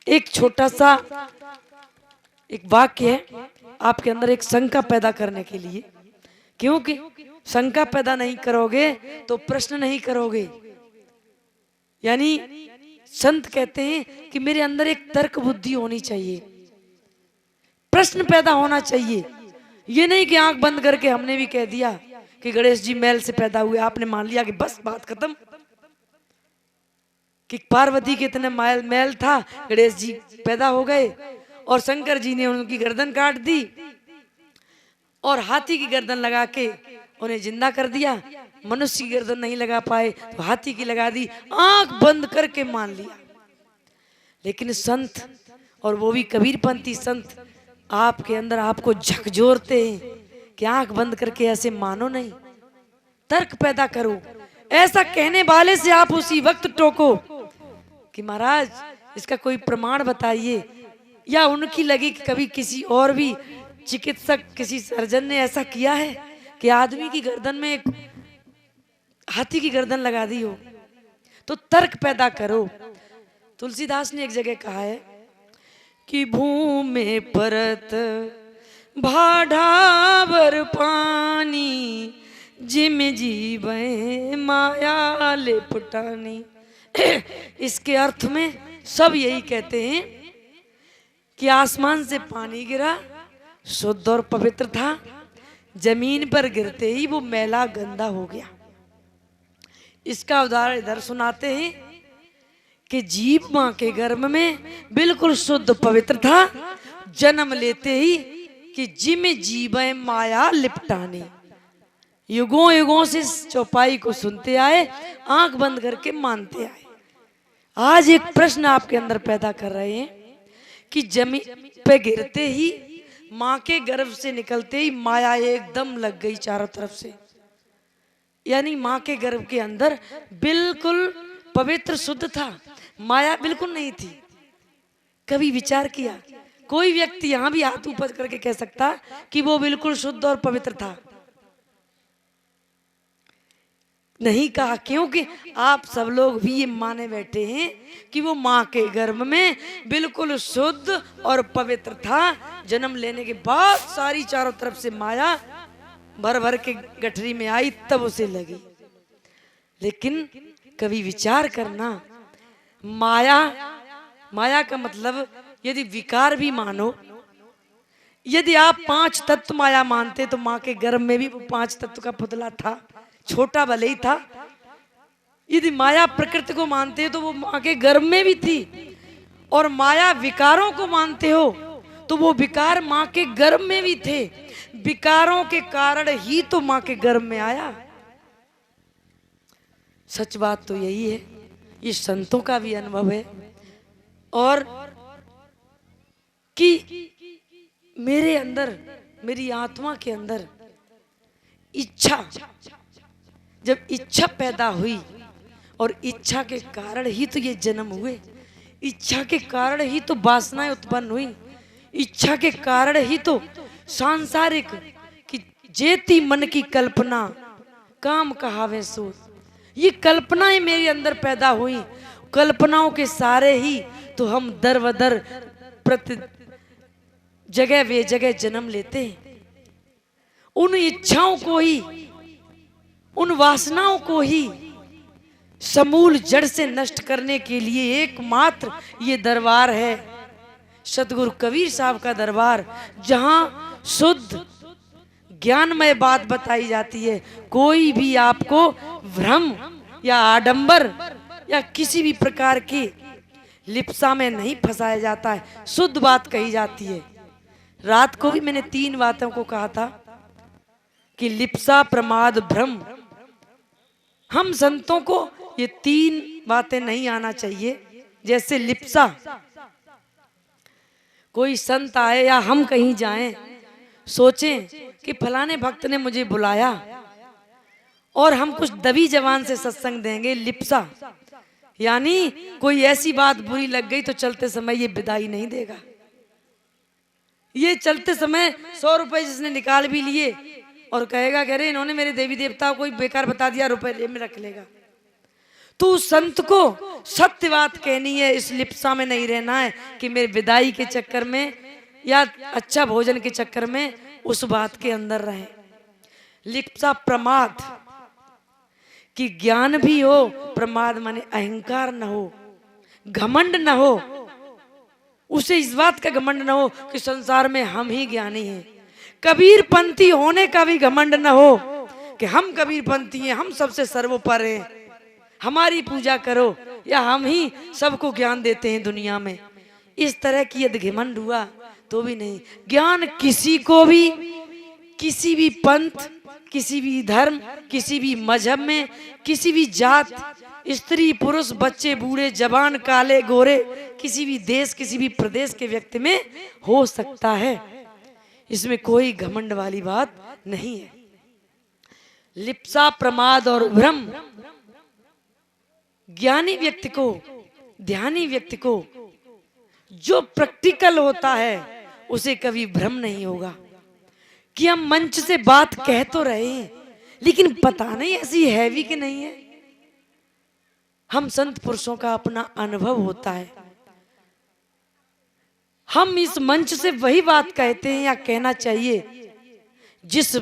एक छोटा सा एक वाक्य है आपके अंदर एक शंका पैदा करने के लिए, क्योंकि शंका पैदा नहीं करोगे तो प्रश्न नहीं करोगे। यानी संत कहते हैं कि मेरे अंदर एक तर्क बुद्धि होनी चाहिए, प्रश्न पैदा होना चाहिए। ये नहीं कि आंख बंद करके हमने भी कह दिया कि गणेश जी मैल से पैदा हुए, आपने मान लिया कि बस बात खत्म, कि पार्वती के इतने मैल था, गणेश जी पैदा हो गए और शंकर जी ने उनकी गर्दन काट दी और हाथी की गर्दन लगा के उन्हें जिंदा कर दिया। मनुष्य की गर्दन नहीं लगा पाए तो हाथी की लगा दी, आंख बंद करके मान लिया। लेकिन संत, और वो भी कबीरपंथी संत, आपके अंदर आपको झकझोरते हैं कि आंख बंद करके ऐसे मानो नहीं, तर्क पैदा करो। ऐसा कहने वाले से आप उसी वक्त टोको कि महाराज इसका कोई प्रमाण बताइए, या उनकी लगी कि कभी किसी और भी चिकित्सक, किसी सर्जन ने ऐसा किया है कि आदमी की गर्दन में एक हाथी की गर्दन लगा दी हो, तो तर्क पैदा करो। तुलसीदास ने एक जगह कहा है कि भूमि परत भाढ़ावर पानी, जिम जीव माया लिपटानी। इसके अर्थ में सब यही कहते हैं कि आसमान से पानी गिरा, शुद्ध और पवित्र था, जमीन पर गिरते ही वो मैला गंदा हो गया। इसका उदाहरण इधर सुनाते हैं कि जीव मां के गर्भ में बिल्कुल शुद्ध पवित्र था, जन्म लेते ही कि जिम जीव माया लिपटाने। युगों युगों से इस चौपाई को सुनते आए, आंख बंद करके मानते आए। आज एक प्रश्न आपके अंदर पैदा कर रहे हैं कि जमीन पे गिरते ही, माँ के गर्भ से निकलते ही माया एकदम लग गई चारों तरफ से। यानी माँ के गर्भ के अंदर बिल्कुल पवित्र शुद्ध था, माया बिल्कुल नहीं थी। कभी विचार किया? कोई व्यक्ति यहां भी हाथ ऊपर करके कह सकता कि वो बिल्कुल शुद्ध और पवित्र था? नहीं कहा, क्योंकि आप सब लोग भी ये माने बैठे हैं कि वो माँ के गर्भ में बिल्कुल शुद्ध और पवित्र था। जन्म लेने के बाद सारी चारों तरफ से माया भर भर के गठरी में आई, तब उसे लगी। लेकिन कभी विचार करना, माया का मतलब यदि विकार भी मानो, यदि आप 5 तत्व माया मानते तो माँ के गर्भ में भी वो 5 तत्व का पुतला था, छोटा भले ही था। यदि माया प्रकृति को मानते तो वो माँ के गर्भ में भी थी, और माया विकारों को मानते हो तो वो विकार माँ के गर्भ में भी थे। विकारों के कारण ही तो माँ के गर्भ में आया। सच बात तो यही है, ये संतों का भी अनुभव है। और कि मेरे अंदर, मेरी आत्मा के अंदर इच्छा, जब इच्छा पैदा हुई, और इच्छा के कारण ही तो ये जन्म हुए, इच्छा के कारण ही तो वासनाएं उत्पन्न हुई, इच्छा के कारण ही तो सांसारिक कि जेती मन की कल्पना काम कहावे सो, ये कल्पनाएं मेरे अंदर पैदा हुई। कल्पनाओं के सारे ही तो हम दर व दर प्रति जगह वे जगह जन्म लेते हैं। उन इच्छाओं को ही, उन वासनाओं को ही समूल जड़ से नष्ट करने के लिए एकमात्र ये दरबार है, सतगुरु कबीर साहब का दरबार, जहां शुद्ध ज्ञानमय बात बताई जाती है। कोई भी आपको भ्रम या आडंबर या किसी भी प्रकार की लिप्सा में नहीं फंसाया जाता है, शुद्ध बात कही जाती है। रात को भी मैंने 3 बातों को कहा था कि लिप्सा, प्रमाद, भ्रम। हम संतों को ये 3 बातें नहीं आना चाहिए। जैसे लिप्सा, कोई संत आए या हम कहीं जाएं, सोचें कि फलाने भक्त ने मुझे बुलाया और हम कुछ दबी जबान से सत्संग देंगे। लिप्सा यानी कोई ऐसी बात बुरी लग गई तो चलते समय ये विदाई नहीं देगा। ये चलते समय 100 रुपए जिसने निकाल भी लिए और कहेगा कि अरे इन्होंने मेरे देवी देवताओं को बेकार बता दिया, रुपए जेब में रख लेगा। तू संत को सत्य बात कहनी है, इस लिप्सा में नहीं रहना है कि मेरे विदाई के चक्कर में या अच्छा भोजन के चक्कर में उस बात के अंदर रहे। लिप्सा प्रमाद कि ज्ञान भी हो, प्रमाद माने अहंकार न हो, घमंड न हो, उसे इस बात का घमंड न हो कि संसार में हम ही ज्ञानी हैं। कबीर पंथी होने का भी घमंड न हो कि हम कबीर पंथी हैं, हम सबसे सर्वोपर हैं, हमारी पूजा करो या हम ही सबको ज्ञान देते हैं दुनिया में। इस तरह की यदि घमंड हुआ तो भी नहीं। ज्ञान किसी को भी, किसी भी पंथ, किसी भी धर्म, किसी भी मजहब में, किसी भी जात, स्त्री पुरुष, बच्चे बूढ़े, जवान काले गोरे, किसी भी देश, किसी भी प्रदेश के व्यक्ति में हो सकता है। इसमें कोई घमंड वाली बात नहीं है। लिप्सा प्रमाद और भ्रम ज्ञानी व्यक्ति को, ध्यानी व्यक्ति को जो प्रैक्टिकल होता है उसे कभी भ्रम नहीं होगा कि हम मंच से बात कह तो रहे हैं लेकिन पता नहीं ऐसी है भी कि नहीं है। हम संत पुरुषों का अपना अनुभव होता है, हम इस मंच से वही बात कहते हैं या कहना चाहिए जिस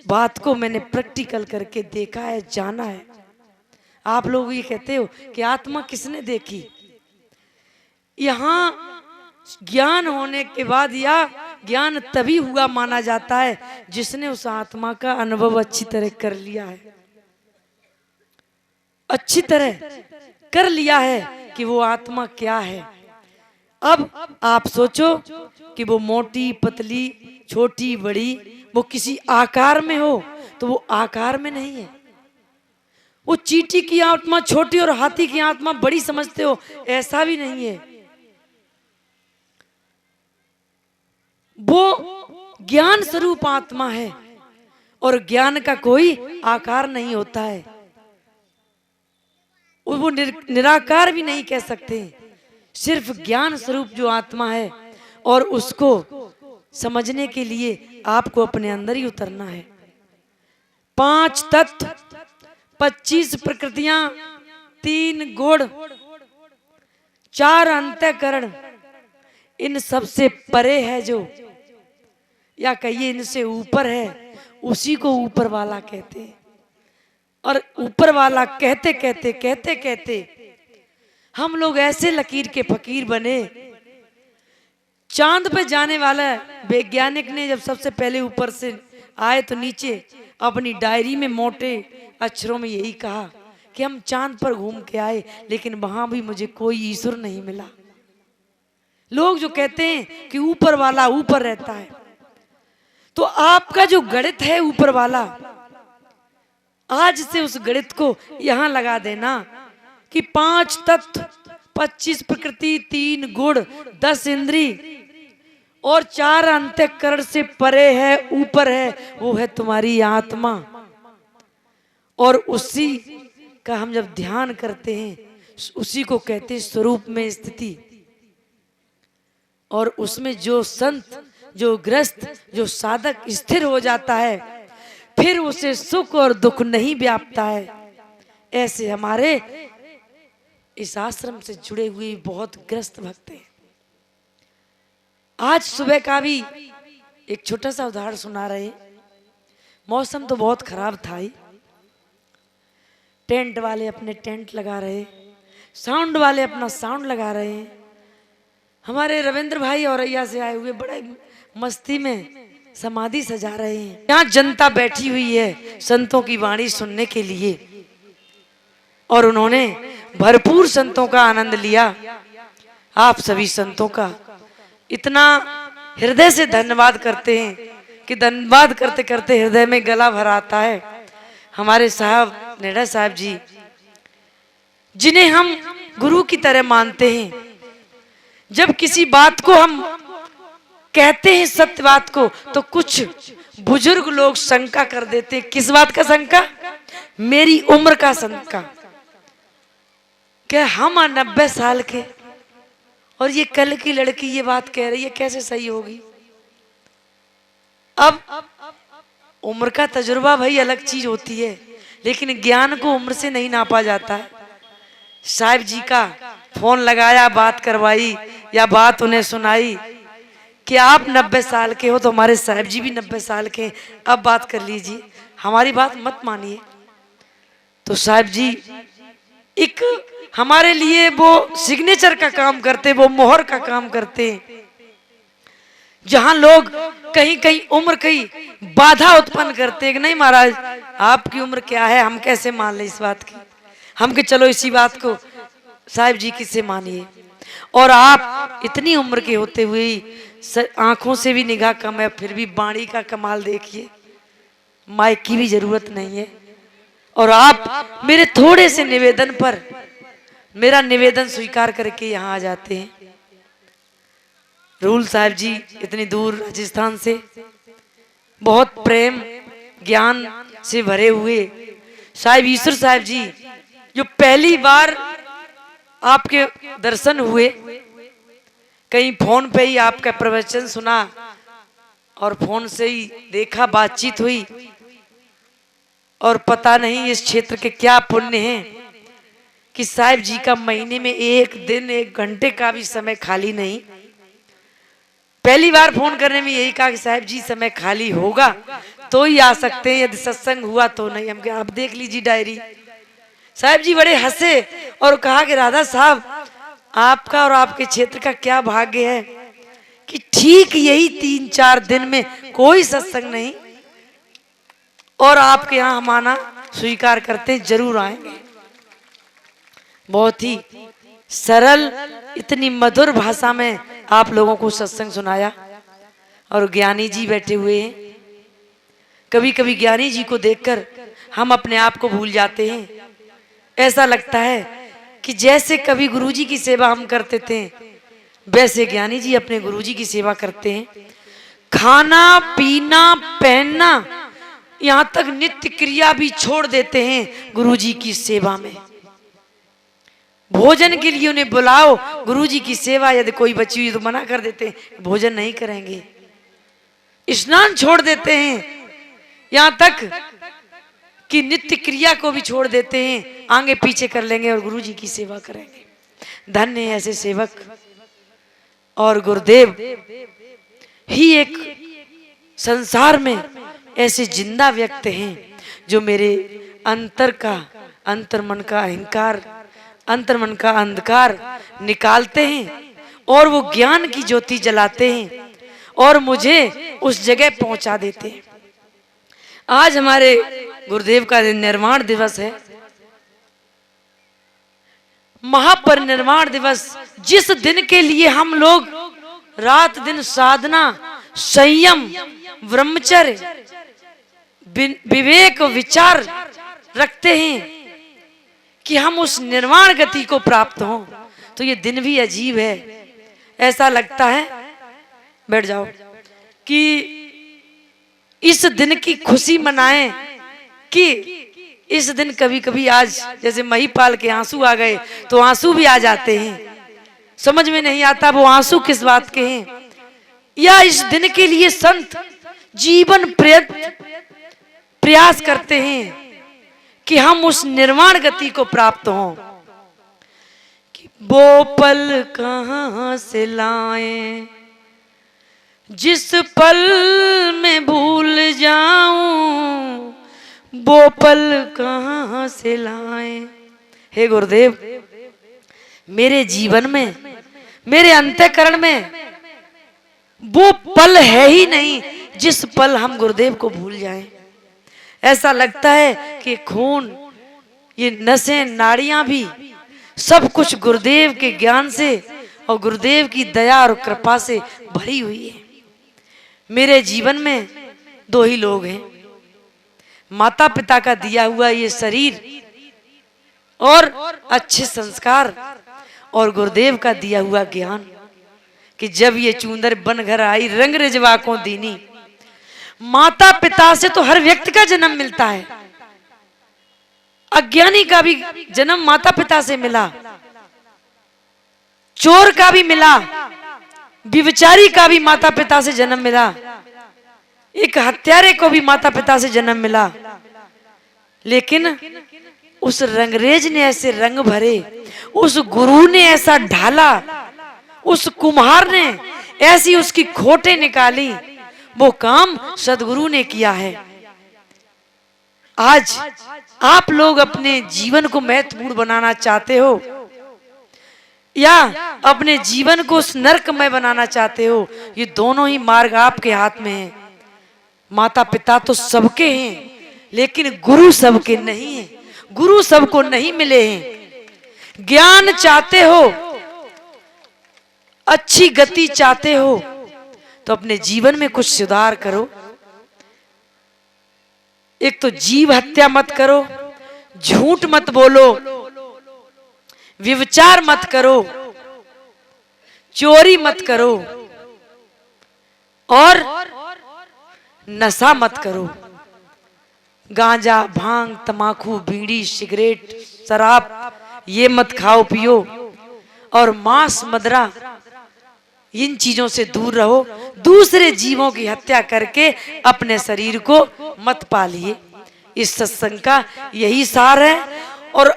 बात को मैंने प्रैक्टिकल करके देखा है, जाना है। आप लोग ये कहते हो कि आत्मा किसने देखी? यहाँ ज्ञान होने के बाद या ज्ञान तभी हुआ माना जाता है जिसने उस आत्मा का अनुभव अच्छी तरह कर लिया है, अच्छी तरह कर लिया है कि वो आत्मा क्या है। अब आप सोचो कि वो मोटी पतली छोटी बड़ी वो किसी आकार में हो तो वो आकार में नहीं है। वो चींटी की आत्मा छोटी और हाथी की आत्मा बड़ी समझते हो, ऐसा भी नहीं है। वो ज्ञान स्वरूप आत्मा है और ज्ञान का कोई आकार नहीं होता है। वो निराकार भी नहीं कह सकते, सिर्फ ज्ञान स्वरूप जो आत्मा है। और उसको समझने के लिए आपको अपने अंदर ही उतरना है। 5 तत्व, 25 प्रकृतियां, 3 गुण, 4 अंतःकरण, इन सबसे परे है जो, या कहिए इनसे ऊपर है, उसी को ऊपर वाला कहते हैं। और ऊपर वाला कहते कहते कहते कहते हम लोग ऐसे लकीर के फकीर बने। चांद पे जाने वाला वैज्ञानिक ने जब सबसे पहले ऊपर से आए तो नीचे अपनी डायरी में मोटे अक्षरों में यही कहा कि हम चांद पर घूम के आए लेकिन वहां भी मुझे कोई ईश्वर नहीं मिला। लोग जो कहते हैं कि ऊपर वाला ऊपर रहता है, तो आपका जो गणित है ऊपर वाला, आज से उस गणित को यहां लगा देना कि 5 तत्व, 25 प्रकृति, 3 गुण, 10 इंद्री और 4 अंतःकरण से परे है, ऊपर है, वो है तुम्हारी आत्मा। और उसी का हम जब ध्यान करते हैं उसी को कहते हैं स्वरूप में स्थिति। और उसमें जो संत, जो ग्रस्त, जो साधक स्थिर हो जाता है फिर उसे सुख और दुख नहीं व्यापता है। ऐसे हमारे इस आश्रम से जुड़े हुए बहुत ग्रस्त भक्त हैं। आज सुबह का भी एक छोटा सा उदाहरण सुना रहे। मौसम तो बहुत खराब था ही, टेंट वाले अपने टेंट लगा रहे, साउंड वाले अपना साउंड लगा रहे हैं। हमारे रविंद्र भाई औरैया से आए हुए बड़े मस्ती में समाधि सजा रहे हैं। यहाँ जनता बैठी हुई है संतों की वाणी सुनने के लिए और उन्होंने भरपूर संतों का आनंद लिया। आप सभी संतों का इतना हृदय से धन्यवाद करते हैं कि धन्यवाद करते करते हृदय में गला भर आता है। हमारे साहब नेड़ा साहब जी, जिन्हें हम गुरु की तरह मानते हैं, जब किसी बात को हम कहते हैं सत्य बात को तो कुछ बुजुर्ग लोग शंका कर देते। किस बात का शंका? मेरी उम्र का शंका। क्या हम 90 साल के और ये कल की लड़की ये बात कह रही है, कैसे सही होगी? अब उम्र का तजुर्बा भाई अलग चीज होती है, लेकिन ज्ञान को उम्र से नहीं नापा जाता है। साहिब जी का फोन लगाया, बात करवाई या बात उन्हें सुनाई कि आप 90 साल के हो तो हमारे साहिब जी भी 90 साल के, अब बात कर लीजिए, हमारी बात मत मानिए। तो साहिब जी एक हमारे लिए वो सिग्नेचर का काम करते, वो मोहर का काम करते। जहां लोग कहीं कहीं उम्र कहीं बाधा उत्पन्न करते कि नहीं महाराज आपकी उम्र क्या है, हम कैसे मान ले इस बात की, हम के चलो इसी बात को साहिब जी किससे मानिए। और आप इतनी उम्र के होते हुए आंखों से भी निगाह कम है, फिर भी बाणी का कमाल देखिए, माइक की भी जरूरत नहीं है। और आप मेरे थोड़े से निवेदन पर मेरा निवेदन स्वीकार करके यहाँ आ जाते हैं। रूल साहिब जी इतनी दूर राजस्थान से बहुत प्रेम ज्ञान से भरे हुए साहिब ईश्वर साहिब जी, जो पहली बार आपके दर्शन हुए, कहीं फोन पे ही आपका प्रवचन सुना और फोन से ही देखा, बातचीत हुई, और पता नहीं इस क्षेत्र के क्या पुण्य हैं कि साहिब जी का महीने में एक दिन 1 घंटे का भी समय खाली नहीं। पहली बार फोन करने में यही कहा कि साहिब जी समय खाली होगा तो ही आ सकते हैं, यदि सत्संग हुआ तो नहीं। हम क्या आप देख लीजिए डायरी। साहिब जी बड़े हंसे और कहा कि राधा साहब आपका और आपके क्षेत्र का क्या भाग्य है कि ठीक यही 3-4 दिन में कोई सत्संग नहीं और आपके यहाँ हम आना स्वीकार करते, जरूर आएंगे। बहुत ही सरल इतनी मधुर भाषा में आप लोगों को सत्संग सुनाया। और ज्ञानी जी बैठे हुए हैं। कभी कभी ज्ञानी जी को देखकर हम अपने आप को भूल जाते हैं। ऐसा लगता है कि जैसे कभी गुरुजी की सेवा हम करते थे वैसे ज्ञानी जी अपने गुरुजी की सेवा करते हैं। खाना पीना पहनना यहाँ तक नित्य क्रिया भी छोड़ देते हैं गुरुजी की सेवा में। भोजन के लिए उन्हें बुलाओ, गुरुजी की सेवा यदि कोई बची हुई तो मना कर देते हैं, भोजन नहीं करेंगे। स्नान छोड़ देते हैं, यहाँ तक कि नित्य क्रिया को भी छोड़ देते हैं, आगे पीछे कर लेंगे और गुरुजी की सेवा करेंगे। धन्य है ऐसे सेवक। और गुरुदेव ही एक संसार में ऐसे जिंदा व्यक्ति हैं जो मेरे अंतर्मन का अहंकार, अंतर्मन का अंधकार निकालते हैं और वो ज्ञान की ज्योति जलाते हैं और मुझे उस जगह पहुंचा देते हैं। आज हमारे गुरुदेव का निर्वाण दिवस है, महापरिनिर्वाण दिवस, जिस दिन के लिए हम लोग रात दिन साधना, संयम, ब्रह्मचर्य, विवेक, विचार रखते हैं कि हम उस निर्वाण गति को प्राप्त हों। तो ये दिन भी अजीब है। ऐसा लगता है, बैठ जाओ, कि इस दिन की खुशी मनाएं कि इस दिन कभी कभी आज जैसे महिपाल के आंसू आ गए तो आंसू भी आ जाते हैं। समझ में नहीं आता वो आंसू किस बात के हैं। या इस दिन के लिए संत जीवन प्रयास करते हैं कि हम उस निर्वाण गति को प्राप्त हों। कि वो पल कहां से लाएं जिस पल में भूल जाऊं, वो पल कहां से लाएं। हे गुरुदेव, मेरे जीवन में, मेरे अंतःकरण में वो पल है ही नहीं जिस पल हम गुरुदेव को भूल जाएं। ऐसा लगता है कि खून, ये नसें, नाड़ियां भी सब कुछ गुरुदेव के ज्ञान से और गुरुदेव की दया और कृपा से भरी हुई है। मेरे जीवन में 2 ही लोग हैं, माता पिता का दिया हुआ ये शरीर और अच्छे संस्कार और गुरुदेव का दिया हुआ ज्ञान। कि जब ये चूंदर बन घर आई रंग रिजवा को दीनी। माता पिता से तो हर व्यक्ति का जन्म मिलता है, अज्ञानी का भी जन्म माता पिता से मिला, चोर का भी मिला, व्यभिचारी का भी माता पिता से जन्म मिला, एक हत्यारे को भी माता पिता से जन्म मिला। लेकिन उस रंगरेज ने ऐसे रंग भरे, उस गुरु ने ऐसा ढाला, उस कुम्हार ने ऐसी उसकी खोटे निकाली, वो काम सदगुरु ने किया है। आज आप लोग अपने जीवन को महत्वपूर्ण बनाना चाहते हो या अपने जीवन को उस नरकमय बनाना चाहते हो, ये दोनों ही मार्ग आपके हाथ में है। माता पिता तो सबके हैं, लेकिन गुरु सबके नहीं है, गुरु सबको नहीं मिले हैं। ज्ञान चाहते हो, अच्छी गति चाहते हो, तो अपने जीवन में कुछ सुधार करो। एक तो जीव हत्या मत करो, झूठ मत बोलो, व्यभिचार मत करो, चोरी मत करो और नशा मत करो। गांजा, भांग, तमाकू, बीड़ी, सिगरेट, शराब ये मत खाओ पियो, और मांस, मदिरा इन चीजों से दूर रहो। दूसरे जीवों की हत्या करके अपने शरीर को मत पालिए। इस सत्संग का यही सार है। और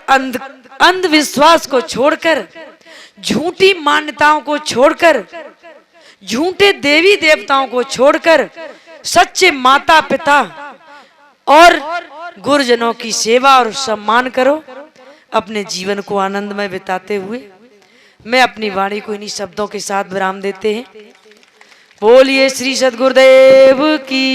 अंधविश्वास को छोड़कर, झूठी मान्यताओं को छोड़कर, झूठे देवी देवताओं को छोड़कर सच्चे माता पिता और गुरुजनों की सेवा और सम्मान करो। अपने जीवन को आनंदमय बिताते हुए मैं अपनी वाणी को इन्हीं शब्दों के साथ विराम देते हैं। बोलिए श्री सद्गुरुदेव की।